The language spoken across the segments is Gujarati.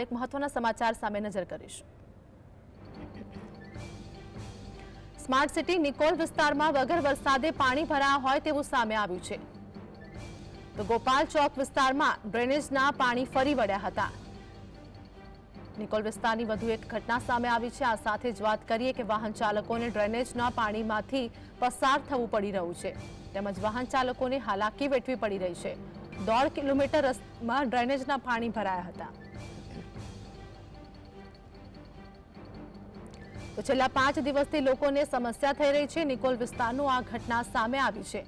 એક મહત્વના સમાચાર સામે નજર કરીશું। સ્માર્ટ સિટી નિકોલ વિસ્તારમાં વગર વરસાદે પાણી ભરાયા હોય તેવું સામે આવ્યું છે। તો ગોપાલ ચોક વિસ્તારમાં ડ્રેનેજના પાણી ફરી વળ્યા હતા। નિકોલ વિસ્તારની વધુ એક ઘટના સામે આવી છે। આ સાથે જ વાત કરીએ કે વાહન ચાલકોને ડ્રેનેજના પાણીમાંથી પસાર થવું પડી રહ્યું છે, તેમજ વાહન ચાલકોને હાલાકી વેઠવી પડી રહી છે। 1.5 કિલોમીટર રસ્તામાં ડ્રેનેજના પાણી ભરાયા હતા। તો છેલ્લા 5 દિવસથી લોકોને સમસ્યા થઈ રહી છે। નિકોલ વિસ્તારનું આ ઘટના સામે આવી છે।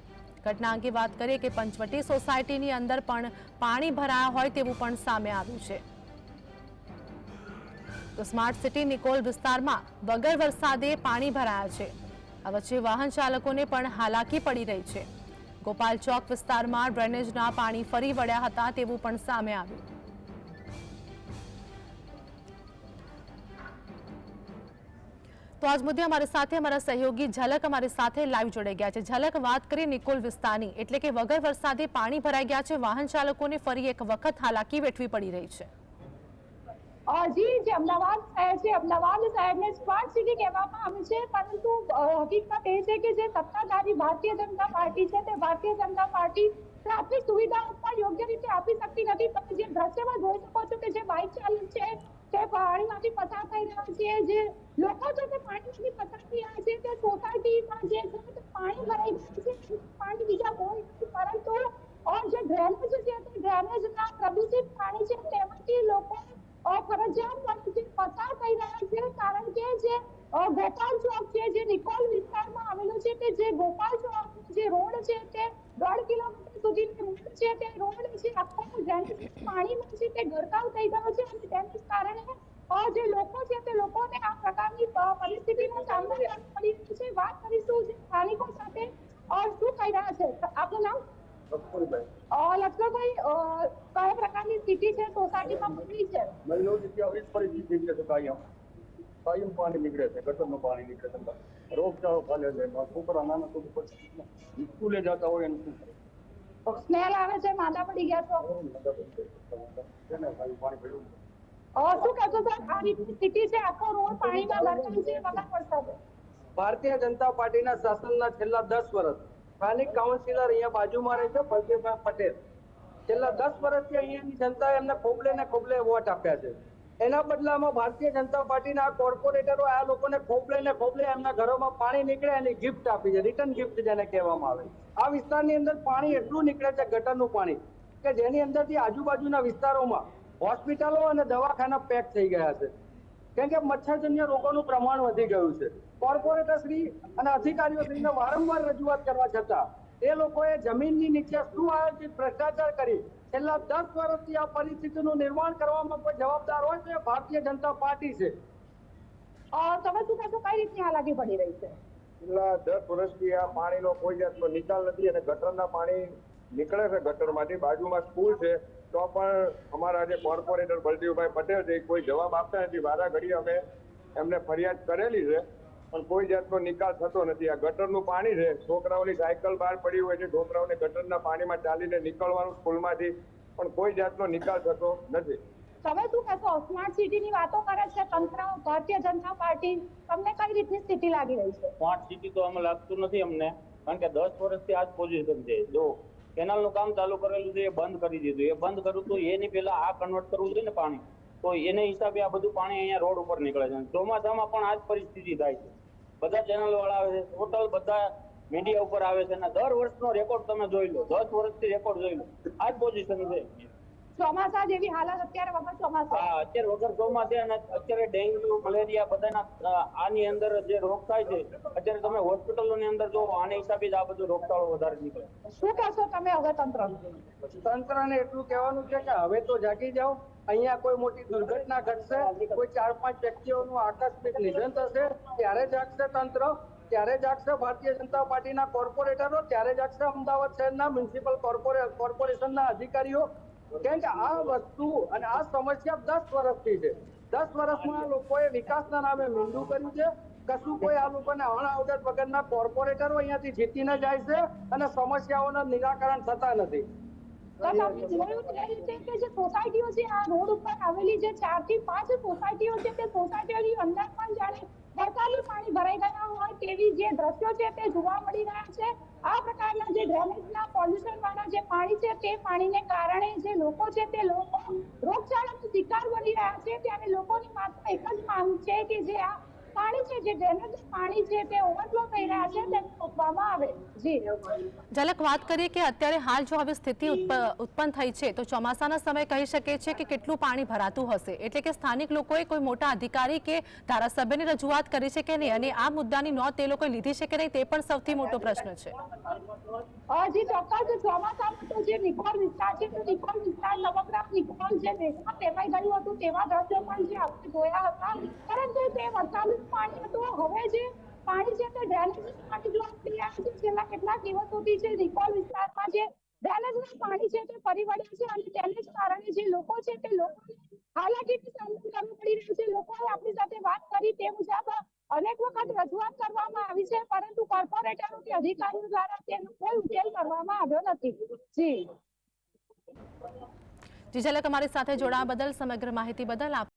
ઘટના અંગે વાત કરીએ કે પંચવટી સોસાયટીની અંદર પણ પાણી ભરાયા હોય તેવું પણ સામે આવ્યું છે। તો સ્માર્ટ સિટી નિકોલ વિસ્તારમાં વગર વરસાદે પાણી ભરાયા છે। આ વચ્ચે વાહન ચાલકોને પણ હાલાકી પડી રહી છે। ગોપાલ ચોક વિસ્તારમાં ડ્રેનેજના પાણી ફરી વળ્યા હતા તેવું પણ સામે આવ્યું। તો આજ મુદ્દે हमारे साथ हमारा सहयोगी झलक हमारे साथ लाइव जोड़े गया है। झलक, बात करिए निकोल विस्तारनी, એટલે કે વગર વરસાદે પાણી ભરાઈ ગયા છે, વાહન ચાલકોને ફરી એક વખત હાલાકી વેઠવી પડી રહી છે। जी जी अमदावाद शहर છે। અમદાવાદ શહેરને સ્માર્ટ સિટી કહેવામાં આવે છે, પરંતુ હકીકત એ છે કે જે સત્તાધારી ભારતીય જનતા પાર્ટી છે તે ભારતીય જનતા પાર્ટી ટ્રાફિક સુવિધા ઉપર યોગ્ય રીતે આપી શકતી નથી। તમે જે દ્રશ્યમાં જોઈ શકો છો કે જે બાઇક ચાલક છે તે પાણીમાંથી પસાર થઈ રહ્યા છે, જે લોકો છે તે પાણીમાંથી પસાર થઈ રહ્યા છે, તે સોસાયટીમાં જે છે તે પાણી ભરાઈ ગયું છે। પાણી બીજા કોઈ નથી, પરંતુ જે ડ્રેનેજ છે તે ડ્રેનેજના પ્રદૂષિત પાણી છે તેમાંથી લોકો ફરજિયાત પસાર થઈ રહ્યા છે, કારણ કે જે ગોપાલ ચોક છે જે નિકોલ વિસ્તારમાં આવેલું છે, તે જે ગોપાલ ચોક જે રોડ છે તે 1.5 કિલોમીટર સુધીનો રોડ છે, તે રોડ છે આખો ડ્રેનેજ પાણીમાં છે તે ગરકાવ થઈ ગયો છે, અને તેના કારણે જે લોકો છે તે લોકોને આ પ્રકારની પરિસ્થિતિનો સામનો કરવો પડી રહ્યો છે। વાત કરીશું જે સ્થાનિકો સાથે શું કહી રહ્યા છે। આપનું નામ? લક્ષ્મણભાઈ, કયા પ્રકારની સ્થિતિ છે સોસાયટીમાં બની છે? પરિસ્થિતિ છે તો કાયમ પાણી નીકળે છે, ગટરનું પાણી નીકળે છે, રોગચાળો ફાલે છે, છોકરા નાના છોકરા સ્કૂલે જતા હોય એને શું કરે, સ્મેલ આવે છે, માંદા પડી ગયા છો? પાણી ભર્યું શું કહેશો સર, આ રીતની સ્થિતિ છે, આખો રોડ પાણીમાં ગરકાવ છે વગર વરસાદે? ભારતીય જનતા પાર્ટીના શાસનના છેલ્લા 10 વર્ષ સ્થાનિક કાઉન્સિલર અહીંયા બાજુમાં રહે છે બલદેવભાઈ પટેલ, છેલ્લા 10 વર્ષથી અહીંયાની જનતાએ એમને ખોબલે વોટ આપ્યા છે। એના બદલામાં ભારતીય જનતા પાર્ટીના કોર્પોરેટરો આ લોકોને ખોબલે એમના ઘરોમાં પાણી નીકળે એની ગિફ્ટ આપી છે, રિટર્ન ગિફ્ટ જેને કહેવામાં આવે। આ વિસ્તારની અંદર પાણી એટલું નીકળે છે, ગટરનું પાણી, કે જેની અંદરથી આજુબાજુના વિસ્તારોમાં હોસ્પિટલો અને દવાખાના પેક થઈ ગયા છે, કેમ કે મચ્છરજન્ય રોગોનું પ્રમાણ વધી ગયું છે। કોર્પોરેટર શ્રી અને અધિકારીઓ શ્રીને વારંવાર રજૂઆત કરવા છતાં એ લોકોએ જમીનની નીચે સુઆયોજિત ભ્રષ્ટાચાર કરી છેલ્લા 10 વર્ષથી આ પરિસ્થિતિનું નિર્માણ કરવામાં કોઈ જવાબદાર હોય તો એ ભારતીય જનતા પાર્ટી છે। તમે શું કહેશો, કઈ રીતની હાલાકી પડી રહી છે? છેલ્લા 10 વર્ષથી આ પાણીનો કોઈ જાતનો નિકાલ નથી અને ગટરના પાણી નીકળે છે ગટરમાંથી, બાજુમાં સ્કૂલ છે તો પણ અમારા જે કોર્પોરેટર બલદેવભાઈ પટેલ છે કોઈ જવાબ આપતા નથી। વારા ઘડી અમે એમને ફરિયાદ કરેલી છે પણ કોઈ જાતનો નિકાલ થતો નથી। આ ગટરનું પાણી છે, છોકરાઓની સાયકલ બહાર પડી હોય છે, છોકરાઓને ગટરના પાણીમાં ચાલીને નીકળવાનું સ્કૂલમાંથી, પણ કોઈ જાતનો નિકાલ થતો નથી। તમે શું કહેશો, સ્માર્ટ સિટીની વાતો કરે છે તંત્ર, ભારતીય જનતા પાર્ટી, તમને કઈ રીતની સ્થિતિ લાગી રહી છે? સ્માર્ટ સિટી તો અમે લાગતું નથી અમને, કારણ કે 10 વર્ષથી આ જ પોઝિશન છે। જો કેનાલનું કામ ચાલુ કરેલું છે એ બંધ કરી દીધું, એ બંધ કર્યું તો એની પહેલા આ કન્વર્ટ કરવું જોઈએ ને પાણી, તો એને હિસાબે આ બધું પાણી અહીંયા રોડ ઉપર નીકળે છે। ચોમાસામાં પણ આ જ પરિસ્થિતિ થાય છે, બધા ચેનલ વાળા આવે છે, ટોટલ બધા મીડિયા ઉપર આવે છે, અને દર વર્ષનો રેકોર્ડ તમે જોઈ લો, 10 વર્ષથી રેકોર્ડ જોઈ લો, આ જ પોઝિશન છે। ચોમાસા જેવી હાલત અત્યારે વગર ચોમાસા? હા, અત્યારે વગર ચોમાસે અને અત્યારે ડેન્ગ્યુ, મલેરિયા બધાના આની અંદર જે રોગ થાય છે, અત્યારે તમે હોસ્પિટલોની અંદર જો આને હિસાબે જ આ બધું રોગચાળો વધારે નીકળે। શું કહેશો તમે હવે તંત્રને એટલું કહેવાનું છે કે હવે તો જાગી જાઓ, અહીંયા કોઈ મોટી દુર્ઘટના ઘટશે, કોઈ 4-5 વ્યક્તિઓનું આકસ્મિક નિધન થશે ત્યારે જાગશે તંત્ર, ત્યારે જાગશે ભારતીય જનતા પાર્ટીના કોર્પોરેટરો, ત્યારે જાગશે અમદાવાદ શહેરના મ્યુનિસિપલ કોર્પોરેશનના અધિકારીઓ, કેમ કે આ વસ્તુ અને આ સમસ્યા 10 વર્ષથી છે। 10 વર્ષમાં લોકોએ વિકાસના નામે મીંડું કર્યું છે, કશું કોઈ આ લોકોને અણઆવડત વગરના કોર્પોરેટરો અહીંયાથી જીતીને જાય છે અને સમસ્યાઓના નિરાકરણ થતા નથી। તો તમે જોયું તે રીતે કે જે સોસાયટીઓ છે આ રોડ ઉપર આવેલી જે 4 થી 5 સોસાયટીઓ છે તે સોસાયટીઓની અંદર પણ જાણે વરસાદી પાણી ભરાઈ ગયા હોય તેવી જે દ્રશ્યો છે તે જોવા મળી રહ્યા છે। આ પ્રકારના જે ડ્રેનેજના પોલ્યુશન વાળા જે પાણી છે તે પાણીને કારણે જે લોકો છે તે લોકો રોગચાળાનો શિકાર બની રહ્યા છે। ત્યારે લોકોની માત્ર એક જ માંગ છે કે જે આ પાણી છે જે ડ્રેનેજ પાણી છે તે ઓવરફ્લો થઈ રહ્યા છે તે રોકવામાં આવે। જી ઝલક વાત કરીએ કે અત્યારે હાલ જો હવે સ્થિતિ ઉત્પન્ન થઈ છે તો ચોમાસાના સમય કહી શકે છે કે કેટલું પાણી ભરાતું હશે, એટલે કે સ્થાનિક લોકોએ કોઈ મોટા અધિકારી કે ધારાસભ્યની રજૂઆત કરી છે કે નહીં અને આ મુદ્દાની નોંધ તે લોકોએ લીધી છે કે નહીં તે પણ સૌથી મોટો પ્રશ્ન છે। જી ચોક્કસ ચોમાસામાં તો જે નિકોલ વિસ્તાર છે તો નિકોલ વિસ્તાર સમગ્ર નિકોલ જે દેશમાં ફેરવાઈ ગયું હતું તેવા દ્રશ્યો પણ જે આપણે જોયા હતા, પરંતુ તે વરસાદનું પાણી હતું। હવે જે પાણી છે તે ડ્રેનેજ પાણી જોવા મળી રહ્યા છે। છેલ્લા કેટલાક દિવસોથી જે નિકોલ વિસ્તારમાં જે ડ્રેનેજનું પાણી છે તે ફરી વળ્યું છે અને તેને જ કારણે જે લોકો છે તે લોકોને હાલાકીનો સામનો કરવો પડી રહ્યો છે। લોકોએ આપણી સાથે વાત કરી તે મુજબ અનેક વખત રજૂઆત કરવામાં આવી છે, પરંતુ કોર્પોરેટરો કે અધિકારીઓ દ્વારા તેનો કોઈ ઉકેલ કરવામાં આવ્યો નથી। જી જી ઝલક, અમારી સાથે જોડાવા બદલ, સમગ્ર માહિતી બદલ આપ